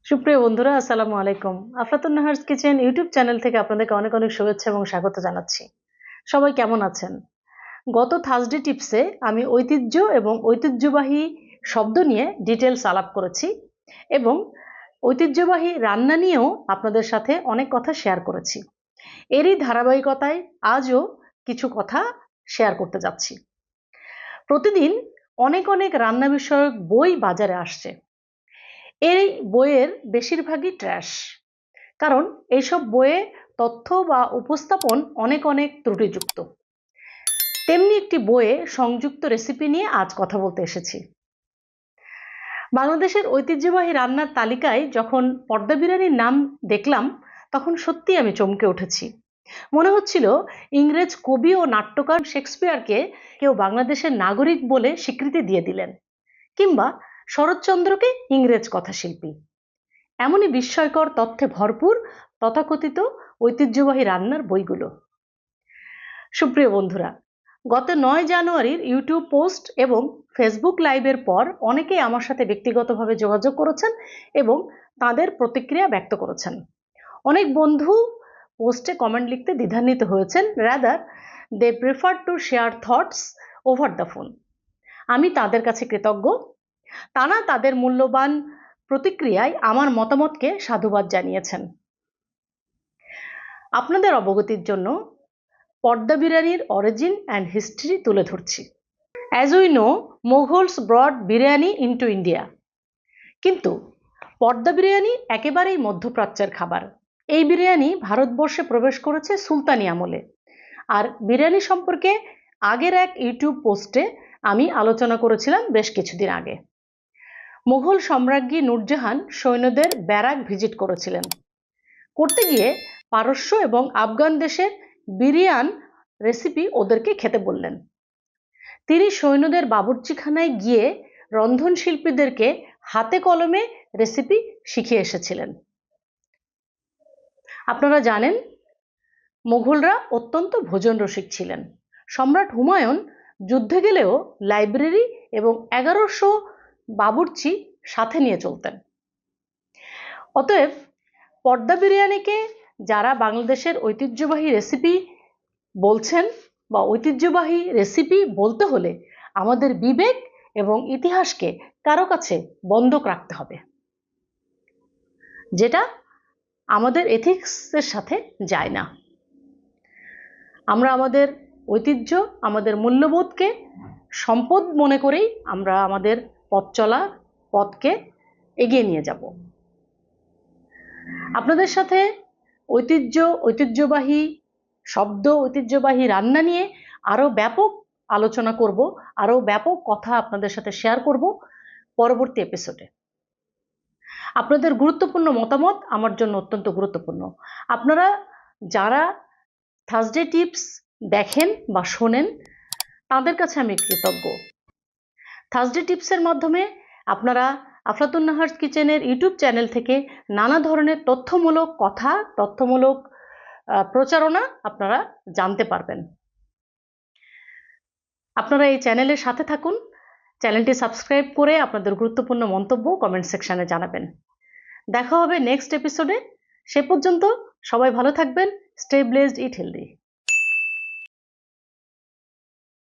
সুপ্রিয় বন্ধুরা, আসসালামু আলাইকুম। আফলাতুন নাহারস কিচেন ইউটিউব চ্যানেল থেকে আপনাদেরকে অনেক অনেক শুভেচ্ছা এবং স্বাগত জানাচ্ছি। সবাই কেমন আছেন? গত থার্সডে টিপসে আমি ঐতিহ্য এবং ঐতিহ্যবাহী শব্দ নিয়ে ডিটেলস আলাপ করেছি এবং ঐতিহ্যবাহী রান্না নিয়েও আপনাদের সাথে অনেক কথা শেয়ার করেছি। এরই ধারাবাহিকতায় আজও কিছু কথা শেয়ার করতে যাচ্ছি। প্রতিদিন অনেক অনেক রান্না বিষয়ক বই বাজারে আসছে। এই বইয়ের বেশিরভাগই ট্র্যাশ, কারণ এইসব বইয়ে তথ্য বা উপস্থাপন অনেক অনেক ত্রুটিযুক্ত। তেমনি একটি বইয়ে সংযুক্ত রেসিপি নিয়ে আজ কথা বলতে এসেছি। বাংলাদেশের ঐতিহ্যবাহী রান্নার তালিকায় যখন পর্দা বিরিয়ানির নাম দেখলাম, তখন সত্যি আমি চমকে উঠেছি। মনে হচ্ছিল ইংরেজ কবি ও নাট্যকার শেক্সপিয়ারকে কেউ বাংলাদেশের নাগরিক বলে স্বীকৃতি দিয়ে দিলেন, কিংবা শরৎচন্দ্রকে ইংরেজ কথাশিল্পী। এমনই বিস্ময়কর তথ্যে ভরপুর তথাকথিত ঐতিহ্যবাহী রান্নার বইগুলো। সুপ্রিয় বন্ধুরা, গত 9 জানুয়ারির ইউটিউব পোস্ট এবং ফেসবুক লাইভের পর অনেকেই আমার সাথে ব্যক্তিগতভাবে যোগাযোগ করেছেন এবং তাদের প্রতিক্রিয়া ব্যক্ত করেছেন। অনেক বন্ধু পোস্টে কমেন্ট লিখতে দ্বিধান্বিত হয়েছেন, rather they prefer to share thoughts over the phone. আমি তাদের কাছে কৃতজ্ঞ। তারা তাদের মূল্যবান প্রতিক্রিয়ায় আমার মতামতকে সাধুবাদ জানিয়েছেন। আপনাদের অবগতির জন্য পর্দা বিরিয়ানির অরিজিন অ্যান্ড হিস্ট্রি তুলে ধরছি। As we know, Mughals brought biryani into India, কিন্তু পর্দা বিরিয়ানি একেবারেই মধ্যপ্রাচ্যের খাবার। এই বিরিয়ানি ভারতবর্ষে প্রবেশ করেছে সুলতানি আমলে। আর বিরিয়ানি সম্পর্কে আগের এক ইউটিউব পোস্টে আমি আলোচনা করেছিলাম বেশ কিছুদিন আগে। মুঘল সম্রাজ্ঞী নূরজাহান সৈন্যদের ব্যারাক ভিজিট করেছিলেন। করতে গিয়ে পারস্য এবং আফগান দেশের বিরিয়ান রেসিপি ওদেরকে খেতে বললেন। তিনি সৈন্যদের বাবুর্চিখানায় গিয়ে রন্ধনশিল্পীদেরকে হাতে কলমে রেসিপি শিখিয়ে এসেছিলেন। আপনারা জানেন, মুঘলরা অত্যন্ত ভোজন রসিক ছিলেন। সম্রাট হুমায়ুন যুদ্ধে গেলেও লাইব্রেরি এবং 1100 বাবুর্চি সাথে নিয়ে চলতেন। অতএব পর্দা বিরিয়ানিকে যারা বাংলাদেশের ঐতিহ্যবাহী রেসিপি বলছেন বা ঐতিহ্যবাহী রেসিপি বলতে হলে আমাদের বিবেক এবং ইতিহাসকে কারো কাছে বন্ধক রাখতে হবে, যেটা আমাদের এথিক্সের সাথে যায় না। আমরা আমাদের ঐতিহ্য, আমাদের মূল্যবোধকে সম্পদ মনে করেই আমরা আমাদের পথ চলা পথকে এগিয়ে নিয়ে যাব। আপনাদের সাথে ঐতিহ্যবাহী শব্দ, ঐতিহ্যবাহী রান্না নিয়ে আরও ব্যাপক আলোচনা করব, আরও ব্যাপক কথা আপনাদের সাথে শেয়ার করব পরবর্তী এপিসোডে। আপনাদের গুরুত্বপূর্ণ মতামত আমার জন্য অত্যন্ত গুরুত্বপূর্ণ। আপনারা যারা থার্সডে টিপস দেখেন বা শোনেন, তাদের কাছে আমি কৃতজ্ঞ। থার্সডে টিপসের মাধ্যমে আপনারা আফলাতুন নাহারস কিচেনের ইউটিউব চ্যানেল থেকে নানা ধরনের তথ্যমূলক কথা, তথ্যমূলক প্রচারণা আপনারা জানতে পারবেন। আপনারা এই চ্যানেলের সাথে থাকুন। চ্যানেলটি সাবস্ক্রাইব করে আপনাদের গুরুত্বপূর্ণ মন্তব্য কমেন্ট সেকশনে জানাবেন। দেখা হবে নেক্সট এপিসোডে। সে পর্যন্ত সবাই ভালো থাকবেন। স্টে ব্লেসড, ইট হেলদি।